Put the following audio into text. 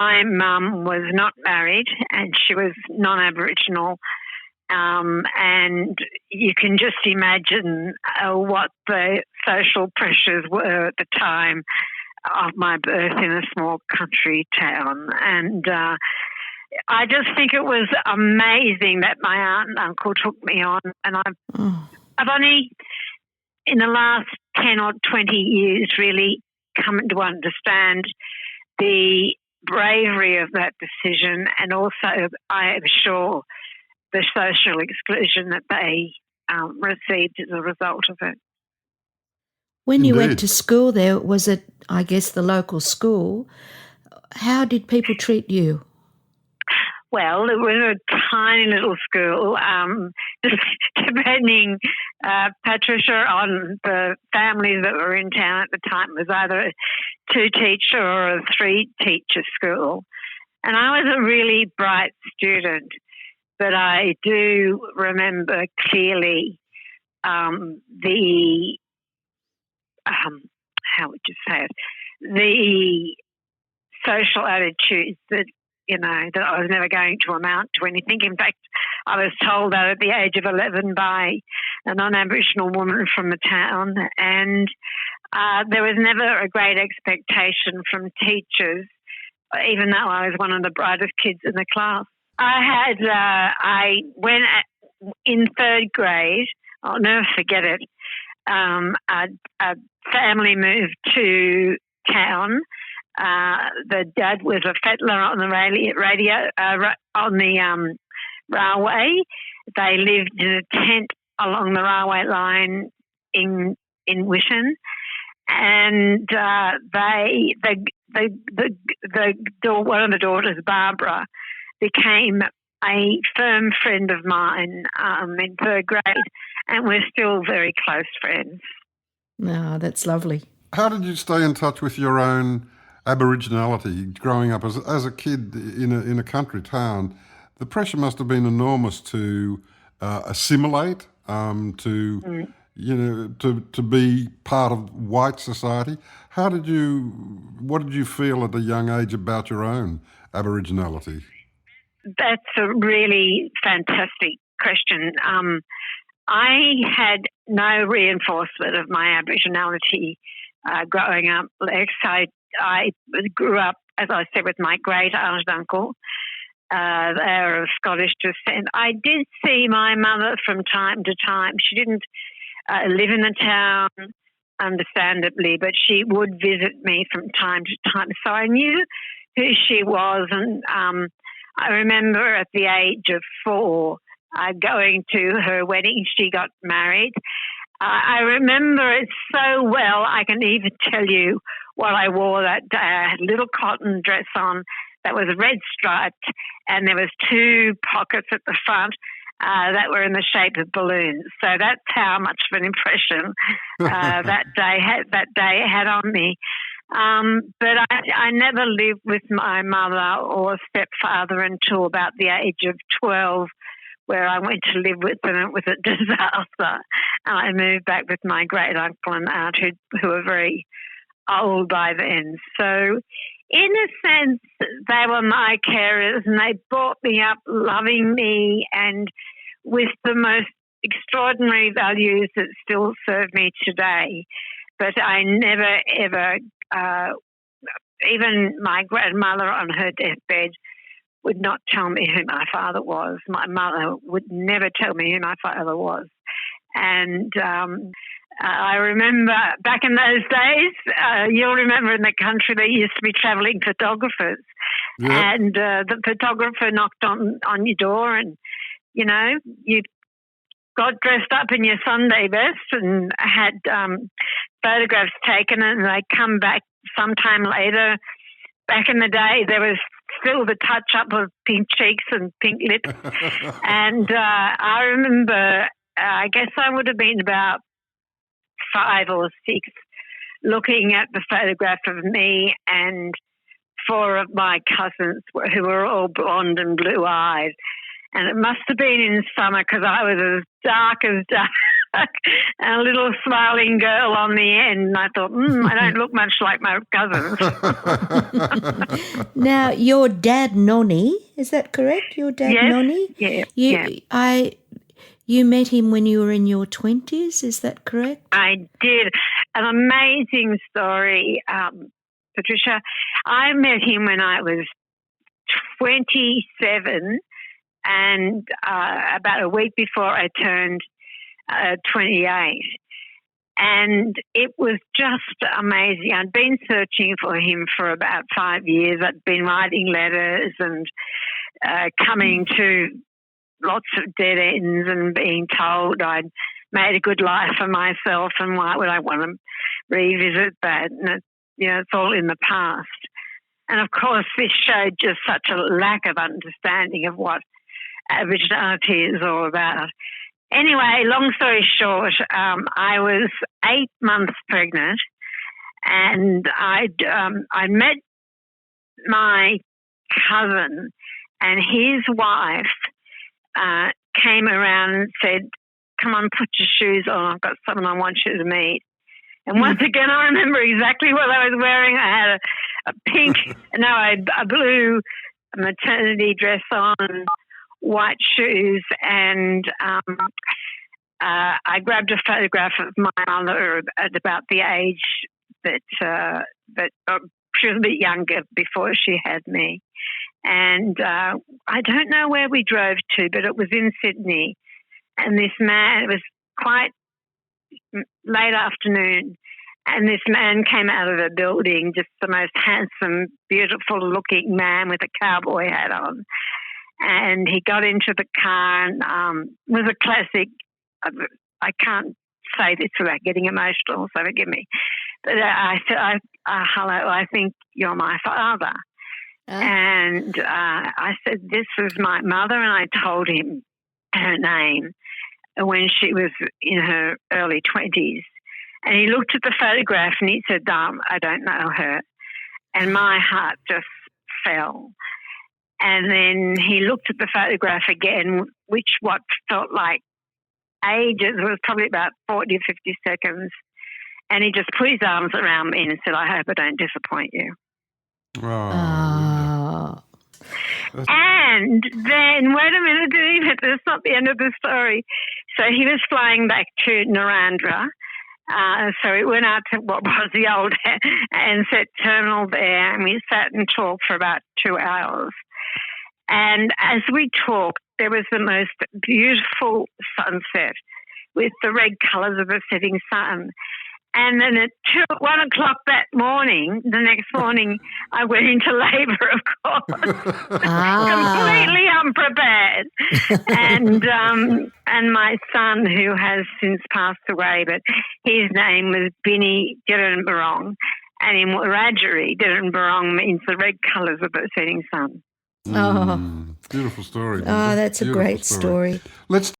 My mum was not married and she was non-Aboriginal, and you can just imagine what the social pressures were at the time of my birth in a small country town. And I just think it was amazing that my aunt and uncle took me on. And I've only, in the last 10 or 20 years, really come to understand the bravery of that decision, and also, I am sure, the social exclusion that they received as a result of it. When you went to school there, was it, I guess, the local school? How did people treat you? Well, it was a tiny little school, depending, Patricia, on the families that were in town at the time. It was either a two-teacher or a three-teacher school. And I was a really bright student, but I do remember clearly the how would you say it? The social attitudes that, that I was never going to amount to anything. In fact, I was told that at the age of 11 by a non-Aboriginal woman from the town, and there was never a great expectation from teachers, even though I was one of the brightest kids in the class. I went in third grade, I'll never forget it, a family moved to town. The dad was a fettler on the railway. They lived in a tent along the railway line in Witten, and one of the daughters, Barbara, became a firm friend of mine in third grade, and we're still very close friends. No, that's lovely. How did you stay in touch with your own Aboriginality growing up as a kid in a country town? The pressure must have been enormous to assimilate, to be part of white society. What did you feel at a young age about your own Aboriginality? That's a really fantastic question. I had no reinforcement of my Aboriginality growing up, Lex. I grew up, as I said, with my great aunt and uncle. They're of Scottish descent. I did see my mother from time to time. She didn't live in the town, understandably, but she would visit me from time to time. So I knew who she was, and I remember at the age of 4 going to her wedding. She got married. I remember it so well, I can even tell you what I wore that day. I had a little cotton dress on that was red striped, and there was 2 pockets at the front that were in the shape of balloons. So that's how much of an impression that day had on me. But I never lived with my mother or stepfather until about the age of 12, where I went to live with them. It was a disaster. And I moved back with my great uncle and aunt who were very old by then. So in a sense, they were my carers, and they brought me up loving me and with the most extraordinary values that still serve me today. But I never, ever, even my grandmother on her deathbed would not tell me who my father was. My mother would never tell me who my father was. And I remember back in those days, you'll remember in the country there used to be travelling photographers. Yep. And the photographer knocked on your door, and, you got dressed up in your Sunday best and had photographs taken, and they'd come back sometime later. Back in the day, there was still the touch-up of pink cheeks and pink lips. And I remember, I guess I would have been about 5 or 6, looking at the photograph of me and 4 of my cousins who were all blonde and blue-eyed. And it must have been in summer because I was as dark as dark. a little smiling girl on the end. And I thought, I don't look much like my cousins. Now, your dad, Nonny, is that correct? Your dad, Yes. Nonny? Yeah. You met him when you were in your 20s, is that correct? I did. An amazing story, Patricia. I met him when I was 27, and about a week before I turned 28. And it was just amazing. I'd been searching for him for about 5 years. I'd been writing letters and coming to lots of dead ends and being told I'd made a good life for myself and why would I want to revisit that? And it's all in the past. And of course, this showed just such a lack of understanding of what Aboriginality is all about. Anyway, long story short, I was 8 months pregnant, and I met my cousin, and his wife came around and said, "Come on, put your shoes on. I've got someone I want you to meet." And once again, I remember exactly what I was wearing. I had a blue maternity dress on, white shoes, and I grabbed a photograph of my mother at about the age that she was a bit younger before she had me. And I don't know where we drove to, but it was in Sydney. And this man, it was quite late afternoon, and this man came out of a building, just the most handsome, beautiful-looking man with a cowboy hat on. And he got into the car and was a classic. I can't say this without getting emotional, so forgive me. But I said, "Hello, I think you're my father." And I said, "This was my mother," and I told him her name when she was in her early 20s. And he looked at the photograph and he said, "I don't know her." And my heart just fell. And then he looked at the photograph again, which what felt like ages, it was probably about 40 or 50 seconds. And he just put his arms around me and said, "I hope I don't disappoint you." Oh. And then, wait a minute, that's not the end of the story. So he was flying back to Narendra. So we went out to what was the old Ansett terminal there, and we sat and talked for about 2 hours. And as we talked, there was the most beautiful sunset with the red colours of the setting sun. And then at 1 o'clock the next morning, I went into labour, of course, completely unprepared. And my son, who has since passed away, but his name was Binny Dirrenbarong, and in Wiradjuri, Dirrenbarong means the red colours of the setting sun. Beautiful story. Oh, that's a great story. Let's